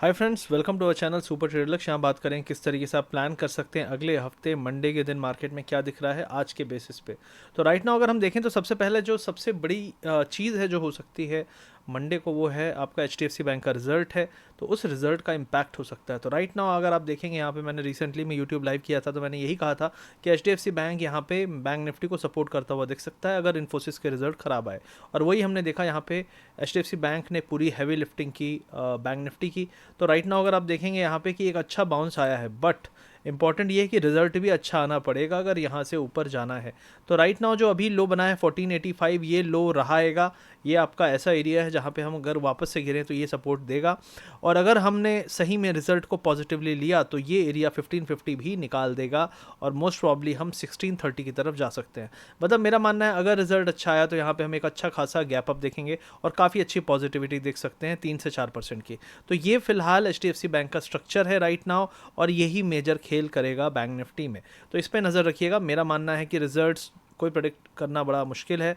Hi friends, welcome to our channel super trader Lakshya. यहाँ बात करें किस तरीके से आप प्लान कर सकते हैं अगले हफ्ते मंडे के दिन मार्केट में क्या दिख रहा है आज के बेसिस पे। तो राइट नाउ अगर हम देखें तो सबसे पहले जो सबसे बड़ी चीज़ है जो हो सकती है मंडे को, वो है आपका HDFC बैंक का रिजल्ट है। तो उस रिजल्ट का इम्पैक्ट हो सकता है। तो राइट नाउ अगर आप देखेंगे यहाँ पे, मैंने रिसेंटली में यूट्यूब लाइव किया था तो मैंने यही कहा था कि HDFC बैंक यहाँ पे बैंक निफ्टी को सपोर्ट करता हुआ दिख सकता है अगर इन्फोसिस के रिजल्ट खराब आए। और वही हमने देखा यहाँ पे HDFC बैंक ने पूरी हैवी लिफ्टिंग की बैंक निफ्टी की। तो राइट नाउ अगर आप देखेंगे यहाँ पे कि एक अच्छा बाउंस आया है, बट इंपॉर्टेंट ये है कि रिजल्ट भी अच्छा आना पड़ेगा अगर यहाँ से ऊपर जाना है। तो राइट नाउ जो अभी लो बना है 1485, ये लो रहाएगा। ये आपका ऐसा एरिया है जहाँ पे हम अगर वापस से गिरें तो ये सपोर्ट देगा। और अगर हमने सही में रिजल्ट को पॉजिटिवली लिया तो ये एरिया 1550 भी निकाल देगा और मोस्ट प्रॉब्ली हम 1630 की तरफ जा सकते हैं। मतलब मेरा मानना है अगर रिजल्ट अच्छा आया तो यहाँ पे हम एक अच्छा खासा गैप अप देखेंगे और काफ़ी अच्छी पॉजिटिविटी देख सकते हैं 3 से 4% की। तो ये फिलहाल HDFC बैंक का स्ट्रक्चर है राइट नाउ, और यही मेजर खेल करेगा बैंक निफ्टी में। तो इस पर नज़र रखिएगा। मेरा मानना है कि रिजल्ट्स कोई प्रेडिक्ट करना बड़ा मुश्किल है।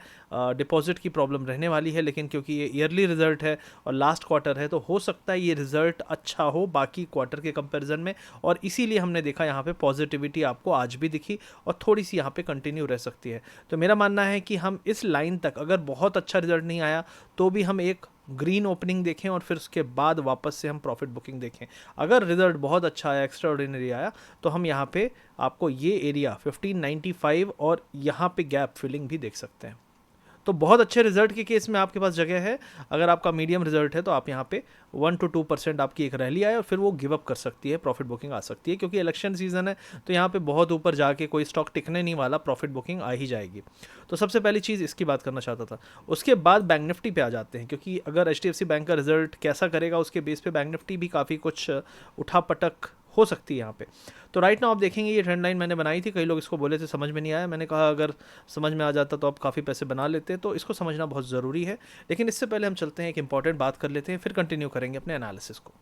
डिपॉजिट की प्रॉब्लम रहने वाली है, लेकिन क्योंकि ये ईयरली रिजल्ट है और लास्ट क्वार्टर है तो हो सकता है ये रिजल्ट अच्छा हो बाकी क्वार्टर के कंपैरिजन में। और इसीलिए हमने देखा यहाँ पे पॉजिटिविटी आपको आज भी दिखी और थोड़ी सी यहाँ पे कंटिन्यू रह सकती है। तो मेरा मानना है कि हम इस लाइन तक, अगर बहुत अच्छा रिजल्ट नहीं आया तो भी हम एक ग्रीन ओपनिंग देखें और फिर उसके बाद वापस से हम प्रॉफिट बुकिंग देखें। अगर रिजल्ट बहुत अच्छा आया, एक्स्ट्रा ऑर्डिनरी आया, तो हम यहाँ पे आपको ये एरिया 1595 और यहाँ पे गैप फिलिंग भी देख सकते हैं। तो बहुत अच्छे रिजल्ट के केस में आपके पास जगह है। अगर आपका मीडियम रिजल्ट है तो आप यहाँ पे 1 to 2% आपकी एक रैली आए और फिर वो गिव अप कर सकती है, प्रॉफिट बुकिंग आ सकती है, क्योंकि इलेक्शन सीजन है। तो यहाँ पे बहुत ऊपर जाके कोई स्टॉक टिकने नहीं वाला, प्रॉफिट बुकिंग आ ही जाएगी। तो सबसे पहली चीज़ इसकी बात करना चाहता था। उसके बाद बैंक निफ्टी पे आ जाते हैं, क्योंकि अगर HDFC बैंक का रिजल्ट कैसा करेगा उसके बेस पे बैंक निफ्टी भी काफ़ी कुछ उठापटक हो सकती है यहाँ पे। तो राइट नाउ आप देखेंगे ये ट्रेंड लाइन मैंने बनाई थी, कई लोग इसको बोले थे समझ में नहीं आया। मैंने कहा अगर समझ में आ जाता तो आप काफ़ी पैसे बना लेते। तो इसको समझना बहुत ज़रूरी है। लेकिन इससे पहले हम चलते हैं, एक इंपॉर्टेंट बात कर लेते हैं, फिर कंटिन्यू करेंगे अपने एनालिसिस को।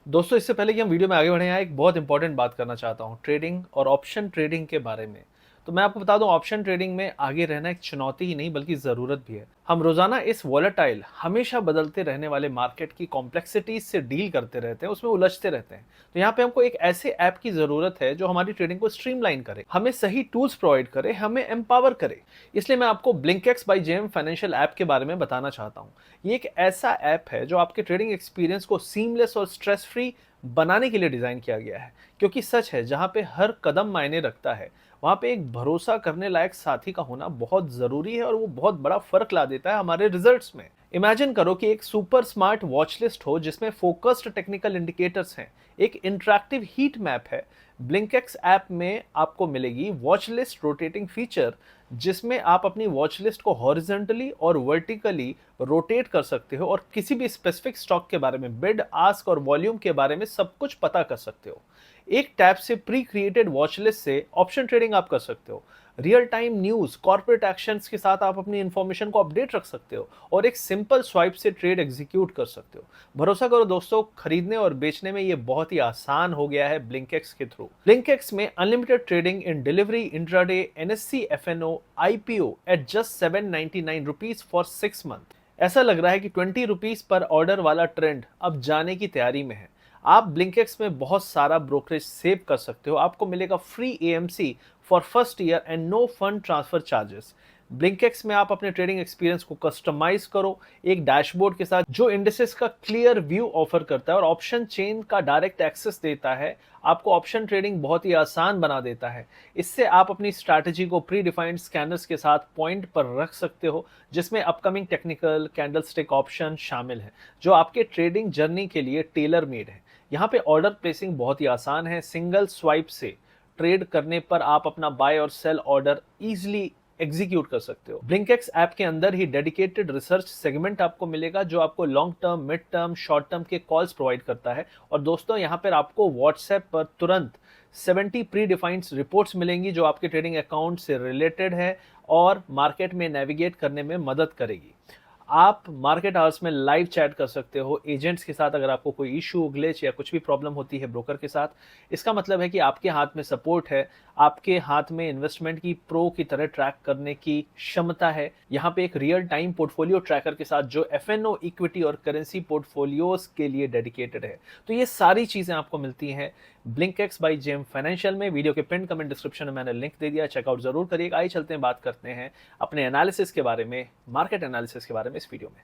दोस्तों, इससे पहले कि हम वीडियो में आगे बढ़ें, यहाँ एक बहुत इंपॉर्टेंट बात करना चाहता हूँ ट्रेडिंग और ऑप्शन ट्रेडिंग के बारे में। तो मैं आपको बता दूं, ऑप्शन ट्रेडिंग में आगे रहना एक चुनौती ही नहीं बल्कि ज़रूरत भी है। हम रोजाना इस वॉलेटाइल, हमेशा बदलते रहने वाले मार्केट की कॉम्प्लेक्सिटीज से डील करते रहते हैं, उसमें उलझते रहते हैं। तो यहाँ पे हमको एक ऐसे ऐप की ज़रूरत है जो हमारी ट्रेडिंग को स्ट्रीमलाइन करे, हमें सही टूल्स प्रोवाइड करे, हमें एम्पावर करे। इसलिए मैं आपको Blinkx by JM financial app के बारे में बताना चाहता हूँ। ये एक ऐसा ऐप है जो आपके ट्रेडिंग एक्सपीरियंस को सीमलेस और स्ट्रेस फ्री बनाने के लिए डिज़ाइन किया गया है। क्योंकि सच है, जहाँ पे हर कदम मायने रखता है, वहाँ पे एक भरोसा करने लायक साथी का होना बहुत ज़रूरी है और वो बहुत बड़ा फ़र्क ला देता है हमारे रिजल्ट्स में। इमेजिन करो कि एक सुपर स्मार्ट वॉच लिस्ट हो जिसमें फोकस्ड टेक्निकल इंडिकेटर्स हैं, एक इंटरैक्टिव हीट मैप है। ब्लिंकएक्स ऐप में आपको मिलेगी वॉच लिस्ट रोटेटिंग फीचर, जिसमें आप अपनी वॉच लिस्ट को हॉरिजॉन्टली और वर्टिकली रोटेट कर सकते हो और किसी भी स्पेसिफिक स्टॉक के बारे में, बिड, आस्क और वॉल्यूम के बारे में सब कुछ पता कर सकते हो। एक टैब से प्री क्रिएटेड वॉच लिस्ट से ऑप्शन ट्रेडिंग आप कर सकते हो। Real time news, corporate actions के साथ आप अपनी इंफॉर्मेशन को अपडेट रख सकते हो और एक सिंपल स्वाइप से ट्रेड एग्जीक्यूट कर सकते हो। भरोसा करो दोस्तों, खरीदने और बेचने में ये बहुत ही आसान हो गया है ब्लिंकएक्स के थ्रू। ब्लिंकएक्स में unlimited trading in delivery, intraday, NSE FNO, IPO at just 799 rupees for 6 month. ऐसा लग रहा है कि 20 रुपीज पर ऑर्डर वाला ट्रेंड अब जाने की तैयारी में है। आप ब्लिंकएक्स में बहुत सारा ब्रोकरेज सेव कर सकते हो। आपको मिलेगा free AMC for first year and no fund transfer charges. Blinkx में आप अपने ट्रेडिंग एक्सपीरियंस को कस्टमाइज करो एक डैशबोर्ड के साथ जो इंडिसेस का क्लियर व्यू ऑफर करता है और ऑप्शन चेन का डायरेक्ट एक्सेस देता है। आपको ऑप्शन ट्रेडिंग बहुत ही आसान बना देता है। इससे आप अपनी स्ट्रैटेजी को प्री डिफाइंड स्कैनर्स के साथ पॉइंट पर रख सकते हो, जिसमें अपकमिंग टेक्निकल कैंडलस्टिक ऑप्शन शामिल है जो आपके ट्रेडिंग जर्नी के लिए टेलर मेड है। यहाँ पे ऑर्डर प्लेसिंग बहुत ही आसान है। सिंगल स्वाइप से ट्रेड करने पर आप अपना बाय और सेल ऑर्डर इजीली एग्जीक्यूट कर सकते हो। ब्लिंकएक्स ऐप के अंदर ही डेडिकेटेड रिसर्च सेगमेंट आपको मिलेगा जो आपको long term, mid term, short term के कॉल्स प्रोवाइड करता है। और दोस्तों, यहाँ पर आपको व्हाट्सएप पर तुरंत 70 प्री डिफाइंड रिपोर्ट्स मिलेंगी जो आपके ट्रेडिंग अकाउंट से रिलेटेड है और मार्केट में नेविगेट करने में मदद करेगी। आप मार्केट आवर्स में लाइव चैट कर सकते हो एजेंट्स के साथ। अगर आपको कोई इशू, ग्लिच या कुछ भी प्रॉब्लम होती है ब्रोकर के साथ, इसका मतलब है कि आपके हाथ में सपोर्ट है, आपके हाथ में इन्वेस्टमेंट की प्रो की तरह ट्रैक करने की क्षमता है। यहाँ पे एक रियल टाइम पोर्टफोलियो ट्रैकर के साथ जो एफएनओ, इक्विटी और करेंसी पोर्टफोलियोज के लिए डेडिकेटेड है। तो ये सारी चीजें आपको मिलती हैं ब्लिंकएक्स बाय जेम फाइनेंशियल में। वीडियो के पिन कमेंट डिस्क्रिप्शन में मैंने लिंक दे दिया, चेकआउट जरूर करिएगा। आइए चलते हैं, बात करते हैं अपने एनालिसिस के बारे में, मार्केट एनालिसिस के बारे में इस वीडियो में।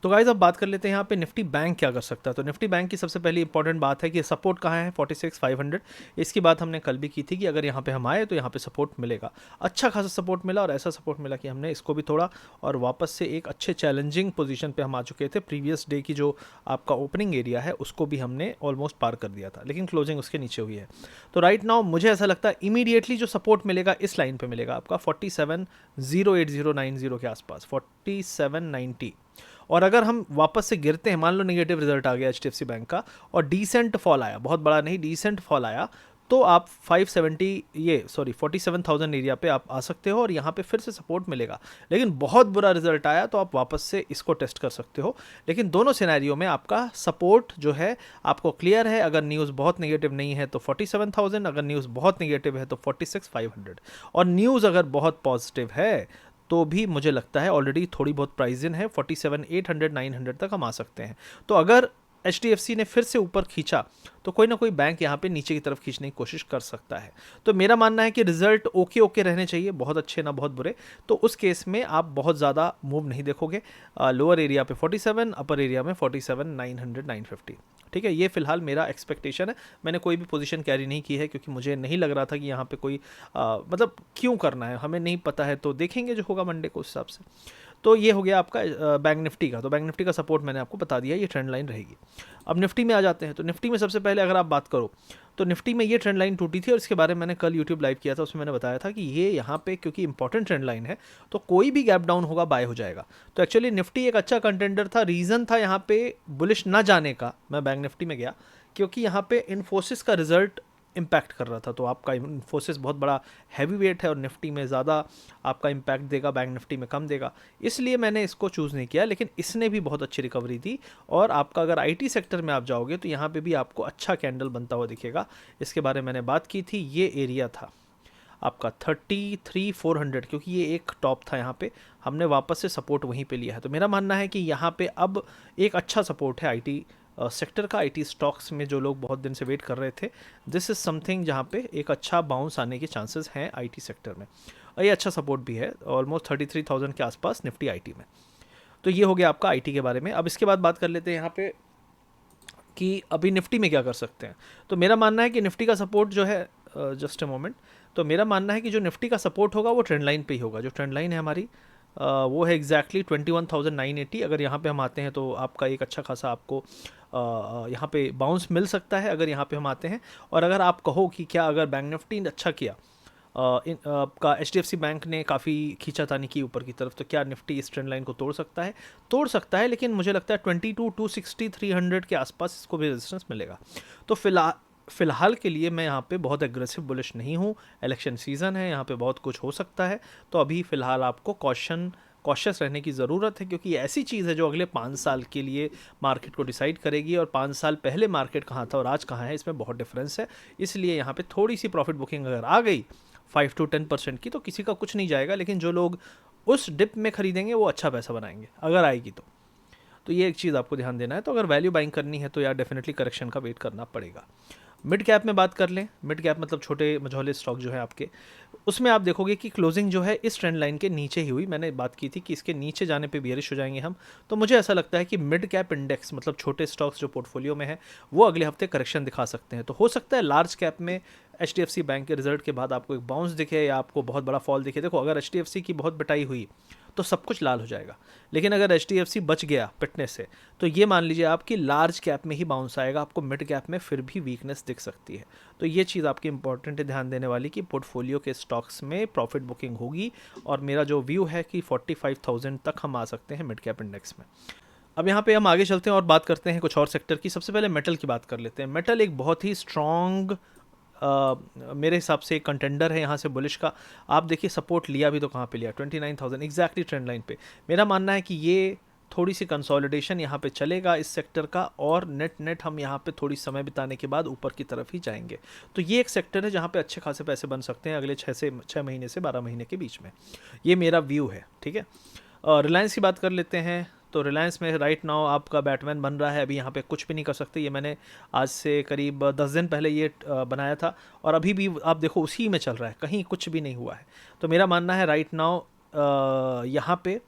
तो गाइस अब बात कर लेते हैं यहाँ पे निफ्टी बैंक क्या कर सकता है। तो निफ्टी बैंक की सबसे पहली इंपॉर्टेंट बात है कि सपोर्ट कहाँ है, 46,500। इसकी बात हमने कल भी की थी कि अगर यहाँ पे हम आए तो यहाँ पे सपोर्ट मिलेगा, अच्छा खासा सपोर्ट मिला और ऐसा सपोर्ट मिला कि हमने इसको भी तोड़ा और वापस से एक अच्छे चैलेंजिंग पोजीशन पे हम आ चुके थे। प्रीवियस डे की जो आपका ओपनिंग एरिया है उसको भी हमने ऑलमोस्ट पार कर दिया था, लेकिन क्लोजिंग उसके नीचे हुई है। तो राइट नाउ मुझे ऐसा लगता है इमीडिएटली जो सपोर्ट मिलेगा इस लाइन पे मिलेगा आपका 47,08090 के आसपास, 4790। और अगर हम वापस से गिरते हैं, मान लो नेगेटिव रिजल्ट आ गया एचडीएफसी बैंक का और डिसेंट फॉल आया, बहुत बड़ा नहीं, डिसेंट फॉल आया, तो आप 47,000 एरिया पे आप आ सकते हो और यहाँ पे फिर से सपोर्ट मिलेगा। लेकिन बहुत बुरा रिजल्ट आया तो आप वापस से इसको टेस्ट कर सकते हो। लेकिन दोनों सिनेरियो में आपका सपोर्ट जो है आपको क्लियर है। अगर न्यूज़ बहुत नेगेटिव नहीं है तो 47,000, अगर न्यूज़ बहुत नेगेटिव है तो 46,500, और न्यूज़ अगर बहुत पॉजिटिव है तो भी मुझे लगता है ऑलरेडी थोड़ी बहुत प्राइस इन है, 47,800 900 तक हम आ सकते हैं। तो अगर एचडीएफसी ने फिर से ऊपर खींचा तो कोई ना कोई बैंक यहाँ पे नीचे की तरफ खींचने की कोशिश कर सकता है। तो मेरा मानना है कि रिजल्ट ओके ओके रहने चाहिए, बहुत अच्छे ना बहुत बुरे। तो उस केस में आप बहुत ज़्यादा मूव नहीं देखोगे। लोअर एरिया पे 47, अपर एरिया में 47,900 950। ठीक है, ये फिलहाल मेरा एक्सपेक्टेशन है। मैंने कोई भी पोजीशन कैरी नहीं की है क्योंकि मुझे नहीं लग रहा था कि यहाँ पे कोई मतलब क्यों करना है, हमें नहीं पता है, तो देखेंगे जो होगा मंडे को उस हिसाब से। तो ये हो गया आपका बैंक निफ्टी का। तो बैंक निफ्टी का सपोर्ट मैंने आपको बता दिया, ये ट्रेंड लाइन रहेगी। अब निफ्टी में आ जाते हैं। तो निफ्टी में सबसे पहले अगर आप बात करो तो निफ्टी में ये ट्रेंड लाइन टूटी थी और इसके बारे में मैंने कल यूट्यूब लाइव किया था, उसमें मैंने बताया था कि ये यहाँ पे क्योंकि इंपॉर्टेंट ट्रेंड लाइन है तो कोई भी गैप डाउन होगा बाय हो जाएगा। तो एक्चुअली निफ्टी एक अच्छा कंटेंडर था, रीज़न था यहाँ पे बुलिश ना जाने का। मैं बैंक निफ्टी में गया क्योंकि यहाँ पे इन्फोसिस का रिजल्ट इम्पैक्ट कर रहा था। तो आपका इन्फोसिस बहुत बड़ा हैवी वेट है और निफ्टी में ज़्यादा आपका इम्पैक्ट देगा, बैंक निफ्टी में कम देगा, इसलिए मैंने इसको चूज़ नहीं किया। लेकिन इसने भी बहुत अच्छी रिकवरी दी और आपका अगर आईटी सेक्टर में आप जाओगे तो यहाँ पे भी आपको अच्छा कैंडल बनता हुआ दिखेगा। इसके बारे में मैंने बात की थी, ये एरिया था आपका 33,400, क्योंकि ये एक टॉप था यहाँ पे, हमने वापस से सपोर्ट वहीं पे लिया है। तो मेरा मानना है कि यहाँ पे अब एक अच्छा सपोर्ट है आईटी सेक्टर का। आईटी स्टॉक्स में जो लोग बहुत दिन से वेट कर रहे थे, दिस इज़ समथिंग जहाँ पे एक अच्छा बाउंस आने के चांसेस हैं आईटी सेक्टर में, और ये अच्छा सपोर्ट भी है ऑलमोस्ट 33,000 के आसपास निफ्टी आईटी में। तो ये हो गया आपका आईटी के बारे में। अब इसके बाद बात कर लेते हैं यहाँ पे कि अभी निफ्टी में क्या कर सकते हैं। तो मेरा मानना है कि निफ्टी का सपोर्ट जो है, जस्ट ए मोमेंट, तो मेरा मानना है कि जो निफ्टी का सपोर्ट होगा वो ट्रेंड लाइन पे ही होगा। जो ट्रेंड लाइन है हमारी वो है एग्जैक्टली 21,980। अगर यहाँ पे हम आते हैं तो आपका एक अच्छा खासा आपको यहाँ पे बाउंस मिल सकता है अगर यहाँ पे हम आते हैं। और अगर आप कहो कि क्या अगर बैंक निफ्टी ने अच्छा किया, आपका एचडीएफसी बैंक ने काफ़ी खींचातानी की ऊपर की तरफ, तो क्या निफ्टी इस ट्रेंड लाइन को तोड़ सकता है? तोड़ सकता है, लेकिन मुझे लगता है 22,260 300 के आसपास इसको भी रेजिस्टेंस मिलेगा। तो फिलहाल के लिए मैं यहाँ पे बहुत एग्रेसिव बुलिश नहीं हूँ। इलेक्शन सीज़न है, यहाँ पे बहुत कुछ हो सकता है, तो अभी फ़िलहाल आपको कॉशियस रहने की ज़रूरत है, क्योंकि ऐसी चीज़ है जो अगले 5 साल के लिए मार्केट को डिसाइड करेगी। और 5 साल पहले मार्केट कहाँ था और आज कहाँ है, इसमें बहुत डिफरेंस है। इसलिए यहाँ पे थोड़ी सी प्रॉफिट बुकिंग अगर आ गई 5 to 10% की, तो किसी का कुछ नहीं जाएगा। लेकिन जो लोग उस डिप में खरीदेंगे वो अच्छा पैसा बनाएंगे अगर आएगी तो ये एक चीज़ आपको ध्यान देना है। तो अगर वैल्यू बाइंग करनी है तो यार डेफिनेटली करेक्शन का वेट करना पड़ेगा। मिड कैप में बात कर लें। मिड कैप मतलब छोटे मझौले स्टॉक जो है आपके, उसमें आप देखोगे कि क्लोजिंग जो है इस ट्रेंड लाइन के नीचे ही हुई। मैंने बात की थी कि इसके नीचे जाने पे बियरिश हो जाएंगे हम। तो मुझे ऐसा लगता है कि मिड कैप इंडेक्स मतलब छोटे स्टॉक्स जो पोर्टफोलियो में है वो अगले हफ्ते करेक्शन दिखा सकते हैं। तो हो सकता है लार्ज कैप में एचडीएफसी बैंक के रिजल्ट के बाद आपको एक बाउंस दिखे या आपको बहुत बड़ा फॉल दिखे। देखो, अगर एचडीएफसी की बहुत पिटाई हुई तो सब कुछ लाल हो जाएगा, लेकिन अगर एचडीएफसी बच गया पिटने से तो ये मान लीजिए आपकी लार्ज कैप में ही बाउंस आएगा, आपको मिड कैप में फिर भी वीकनेस दिख सकती है। तो ये चीज़ आपकी इंपॉर्टेंट है ध्यान देने वाली कि पोर्टफोलियो के स्टॉक्स में प्रॉफिट बुकिंग होगी। और मेरा जो व्यू है कि 45,000 तक हम आ सकते हैं मिड कैप इंडेक्स में। अब यहाँ पे हम आगे चलते हैं और बात करते हैं कुछ और सेक्टर की। सबसे पहले मेटल की बात कर लेते हैं। मेटल एक बहुत ही स्ट्रॉन्ग मेरे हिसाब से एक कंटेंडर है यहाँ से बुलिश का। आप देखिए सपोर्ट लिया भी तो कहाँ पे लिया, 29,000 एग्जैक्टली ट्रेंड लाइन पे। मेरा मानना है कि ये थोड़ी सी कंसोलिडेशन यहाँ पे चलेगा इस सेक्टर का, और नेट नेट हम यहाँ पे थोड़ी समय बिताने के बाद ऊपर की तरफ ही जाएंगे। तो ये एक सेक्टर है जहाँ पे अच्छे खासे पैसे बन सकते हैं अगले 6 महीने से 12 महीने के बीच में। ये मेरा व्यू है, ठीक है। रिलायंस की बात कर लेते हैं। तो रिलायंस में राइट नाउ आपका बैटमैन बन रहा है, अभी यहाँ पे कुछ भी नहीं कर सकते। ये मैंने आज से करीब 10 दिन पहले ये बनाया था, और अभी भी आप देखो उसी में चल रहा है, कहीं कुछ भी नहीं हुआ है। तो मेरा मानना है राइट नाउ यहाँ पे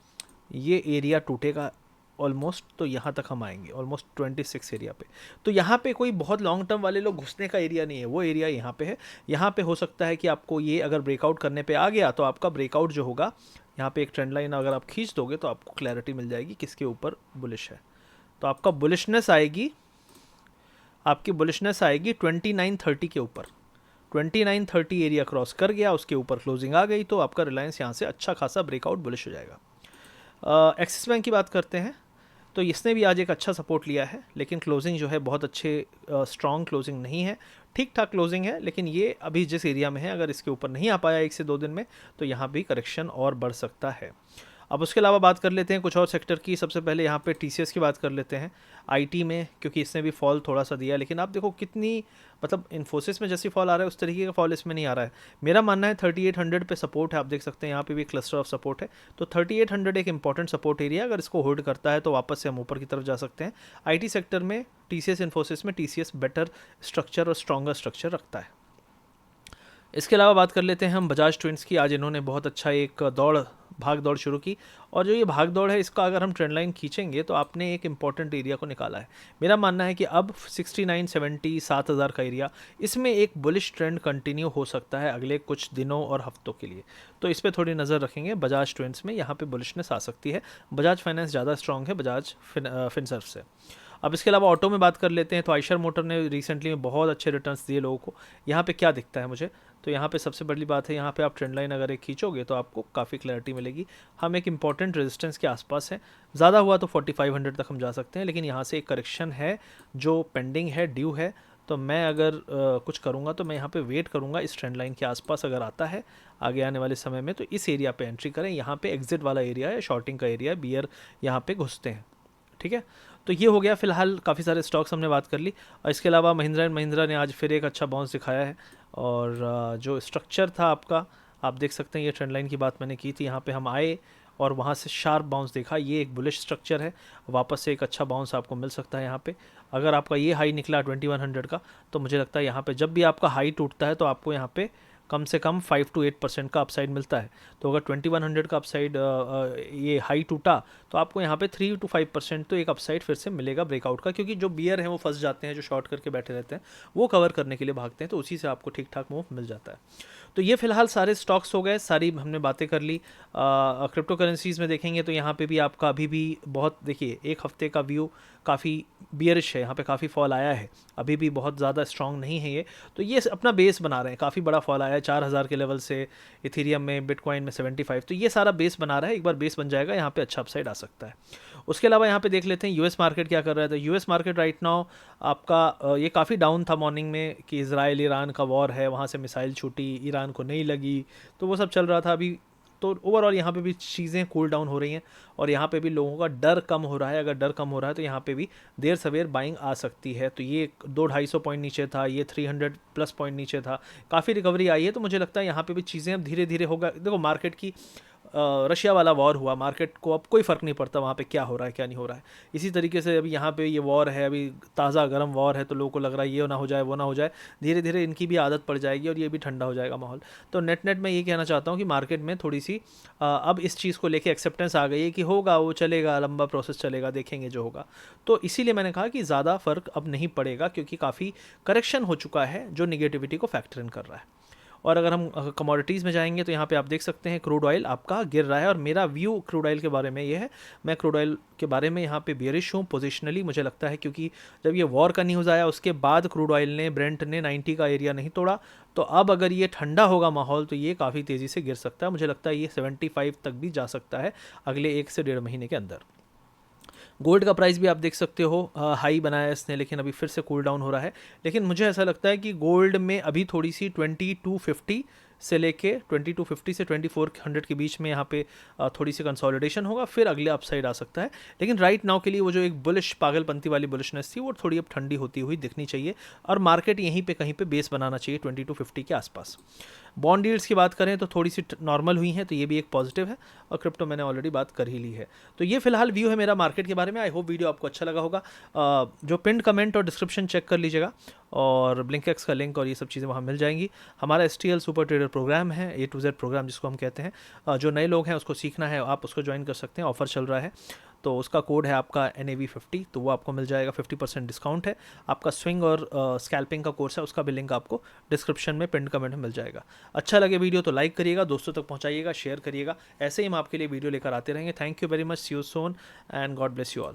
ये एरिया टूटेगा ऑलमोस्ट, तो यहाँ तक हम आएंगे ऑलमोस्ट 26 एरिया पे। तो यहाँ पे कोई बहुत लॉन्ग टर्म वाले लोग घुसने का एरिया नहीं है, वो एरिया यहाँ पे है। यहाँ पे हो सकता है कि आपको ये अगर ब्रेकआउट करने पे आ गया तो आपका ब्रेकआउट जो होगा यहाँ पे एक ट्रेंड लाइन अगर आप खींच दोगे तो आपको क्लैरिटी मिल जाएगी किसके ऊपर बुलिश है। तो आपका बुलिशनेस आएगी, आपकी बुलिशनेस आएगी 2930 के ऊपर। 2930 एरिया क्रॉस कर गया, उसके ऊपर क्लोजिंग आ गई, तो आपका रिलायंस यहाँ से अच्छा खासा ब्रेकआउट बुलिश हो जाएगा। एक्सिस बैंक की बात करते हैं, तो इसने भी आज एक अच्छा सपोर्ट लिया है, लेकिन क्लोजिंग जो है बहुत अच्छे स्ट्रॉन्ग क्लोजिंग नहीं है, ठीक ठाक क्लोजिंग है। लेकिन ये अभी जिस एरिया में है, अगर इसके ऊपर नहीं आ पाया 1 से 2 दिन में, तो यहाँ भी करेक्शन और बढ़ सकता है। अब उसके अलावा बात कर लेते हैं कुछ और सेक्टर की। सबसे पहले यहाँ पे टीसीएस की बात कर लेते हैं, आईटी में, क्योंकि इसने भी फॉल थोड़ा सा दिया, लेकिन आप देखो कितनी, मतलब इन्फोसिस में जैसी फॉल आ रहा है उस तरीके का फॉल इसमें नहीं आ रहा है। मेरा मानना है 3800 पे सपोर्ट है, आप देख सकते हैं यहाँ पे भी क्लस्टर ऑफ सपोर्ट है। तो 3800 एक इंपॉर्टेंट सपोर्ट एरिया, अगर इसको होल्ड करता है तो वापस से हम ऊपर की तरफ जा सकते हैं। आईटी सेक्टर में टीसीएस इन्फोसिस में टीसीएस बेटर स्ट्रक्चर और स्ट्रॉन्गर स्ट्रक्चर रखता है। इसके अलावा बात कर लेते हैं हम बजाज ट्विंस की। आज इन्होंने बहुत अच्छा एक भाग दौड़ शुरू की, और जो ये भाग दौड़ है इसका अगर हम ट्रेंड लाइन खींचेंगे तो आपने एक इंपॉर्टेंट एरिया को निकाला है। मेरा मानना है कि अब 6970 7000 का एरिया, इसमें एक बुलिश ट्रेंड कंटिन्यू हो सकता है अगले कुछ दिनों और हफ्तों के लिए। तो इस पर थोड़ी नज़र रखेंगे। बजाज ट्विंस में यहाँ पे बुलिशनेस आ सकती है। बजाज फाइनेंस ज़्यादा स्ट्रॉन्ग है बजाज फिनसर्व से। अब इसके अलावा ऑटो में बात कर लेते हैं, तो आयशर मोटर ने रिसेंटली में बहुत अच्छे रिटर्न्स दिए लोगों को। यहाँ पे क्या दिखता है मुझे, तो यहाँ पे सबसे बड़ी बात है, यहाँ पे आप ट्रेंड लाइन अगर एक खींचोगे तो आपको काफ़ी क्लैरिटी मिलेगी। हम एक इंपॉर्टेंट रेजिस्टेंस के आसपास है, ज़्यादा हुआ तो 4500 तक हम जा सकते हैं, लेकिन यहाँ से एक करेक्शन है जो पेंडिंग है, ड्यू है। तो मैं अगर कुछ करूँगा तो मैं यहाँ पे वेट करूँगा, इस ट्रेंड लाइन के आसपास अगर आता है आगे आने वाले समय में तो इस एरिया पे एंट्री करें। यहाँ पे एग्जिट वाला एरिया है, शॉर्टिंग का एरिया है, बियर यहाँ पे घुसते हैं, ठीक है। तो ये हो गया फिलहाल, काफ़ी सारे स्टॉक्स हमने बात कर ली। और इसके अलावा महिंद्रा एंड महिंद्रा ने आज फिर एक अच्छा बाउंस दिखाया है, और जो स्ट्रक्चर था आपका, आप देख सकते हैं ये ट्रेंड लाइन की बात मैंने की थी, यहाँ पे हम आए और वहाँ से शार्प बाउंस देखा, ये एक बुलिश स्ट्रक्चर है। वापस से एक अच्छा बाउंस आपको मिल सकता है यहाँ पे। अगर आपका ये हाई निकला 2100 का, तो मुझे लगता है यहाँ पे जब भी आपका हाई टूटता है तो आपको यहाँ पे कम से कम 5 to 8% का अपसाइड मिलता है। तो अगर 2100 का अपसाइड ये हाई टूटा तो आपको यहाँ पे 3 to 5% तो एक अपसाइड फिर से मिलेगा ब्रेकआउट का, क्योंकि जो बियर हैं वो फंस जाते हैं, जो शॉर्ट करके बैठे रहते हैं वो कवर करने के लिए भागते हैं, तो उसी से आपको ठीक ठाक मूव मिल जाता है। तो ये फिलहाल सारे स्टॉक्स हो गए, सारी हमने बातें कर ली। क्रिप्टो करेंसीज़ में देखेंगे तो यहाँ पे भी आपका अभी भी बहुत, देखिए एक हफ्ते का व्यू काफ़ी बियरिश है, यहाँ पे काफ़ी फॉल आया है, अभी भी बहुत ज़्यादा स्ट्रॉन्ग नहीं है ये। तो ये अपना बेस बना रहे हैं, काफ़ी बड़ा फॉल आया है 4000 के लेवल से, इथेरियम में, बिटकॉइन में 75, तो ये सारा बेस बना रहा है। एक बार बेस बन जाएगा यहाँ पे अच्छा अपसाइड आ सकता है। उसके अलावा यहाँ पे देख लेते हैं यूएस मार्केट क्या कर रहा है। तो यूएस मार्केट राइट नाउ आपका ये काफ़ी डाउन था मॉर्निंग में कि इजराइल ईरान का वॉर है, वहाँ से मिसाइल छूटी, ईरान को नहीं लगी, तो वो सब चल रहा था अभी। तो ओवरऑल यहाँ पे भी चीज़ें कूल डाउन हो रही हैं, और यहाँ पे भी लोगों का डर कम हो रहा है। अगर डर कम हो रहा है तो यहाँ पे भी देर सवेर बाइंग आ सकती है। तो ये 200-250 पॉइंट नीचे था, ये 300+ पॉइंट नीचे था, काफ़ी रिकवरी आई है। तो मुझे लगता है यहाँ पे भी चीज़ें अब धीरे धीरे होगा। देखो मार्केट की रशिया वाला वॉर हुआ, मार्केट को अब कोई फ़र्क नहीं पड़ता वहाँ पे क्या हो रहा है क्या नहीं हो रहा है। इसी तरीके से अभी यहाँ पे ये वॉर है, अभी ताज़ा गर्म वॉर है, तो लोगों को लग रहा है ये ना हो जाए वो ना हो जाए, धीरे धीरे इनकी भी आदत पड़ जाएगी और ये भी ठंडा हो जाएगा माहौल। तो नेट नेट मैं ये कहना चाहता हूँ कि मार्केट में थोड़ी सी अब इस चीज़ को लेके एक्सेप्टेंस आ गई है कि होगा वो चलेगा, लंबा प्रोसेस चलेगा, देखेंगे जो होगा। तो इसीलिए मैंने कहा कि ज़्यादा फ़र्क अब नहीं पड़ेगा, क्योंकि काफ़ी करेक्शन हो चुका है जो निगेटिविटी को फैक्टर इन कर रहा है। और अगर हम कमोडिटीज़ में जाएंगे तो यहाँ पे आप देख सकते हैं क्रूड ऑयल आपका गिर रहा है, और मेरा व्यू क्रूड ऑयल के बारे में ये है, मैं क्रूड ऑयल के बारे में यहाँ पे बेयरिश हूँ पोजिशनली। मुझे लगता है क्योंकि जब ये वॉर का न्यूज़ आया उसके बाद क्रूड ऑयल ने, ब्रेंट ने 90 का एरिया नहीं तोड़ा, तो अब अगर ये ठंडा होगा माहौल तो ये काफ़ी तेज़ी से गिर सकता है। मुझे लगता है ये 75 तक भी जा सकता है अगले 1 से 1.5 महीने के अंदर। गोल्ड का प्राइस भी आप देख सकते हो हाई बनाया इसने, लेकिन अभी फिर से कूल डाउन हो रहा है। लेकिन मुझे ऐसा लगता है कि गोल्ड में अभी थोड़ी सी 2250 से लेके 2250 से 2400 के बीच में यहाँ पे थोड़ी सी कंसोलिडेशन होगा, फिर अगले अपसाइड आ सकता है। लेकिन राइट नाउ के लिए वो जो एक बुलिश पागलपंती वाली बुलिशनेस थी वो थोड़ी अब ठंडी होती हुई दिखनी चाहिए, और मार्केट यहीं पे कहीं पे बेस बनाना चाहिए 2250 के आसपास। बॉन्ड यील्ड्स की बात करें तो थोड़ी सी नॉर्मल हुई हैं, तो ये भी एक पॉजिटिव है, और क्रिप्टो मैंने ऑलरेडी बात कर ही ली है। तो ये फिलहाल व्यू है मेरा मार्केट के बारे में। आई होप वीडियो आपको अच्छा लगा होगा। जो पिंड कमेंट और डिस्क्रिप्शन चेक कर लीजिएगा, और ब्लिंकएक्स का लिंक और ये सब चीज़ें वहाँ मिल जाएंगी। हमारा STL सुपर ट्रेडर प्रोग्राम है, A to Z प्रोग्राम जिसको हम कहते हैं। जो नए लोग हैं उसको सीखना है, आप उसको ज्वाइन कर सकते हैं, ऑफर चल रहा है। तो उसका कोड है आपका NAV50, तो वो आपको मिल जाएगा, 50% डिस्काउंट है। आपका स्विंग और स्कैल्पिंग का कोर्स है, उसका भी लिंक आपको डिस्क्रिप्शन में पिन कमेंट में मिल जाएगा। अच्छा लगे वीडियो तो लाइक करिएगा, दोस्तों तक पहुंचाइएगा, शेयर करिएगा। ऐसे ही हम आपके लिए वीडियो लेकर आते रहेंगे। Thank you very much, see you soon and God bless you all.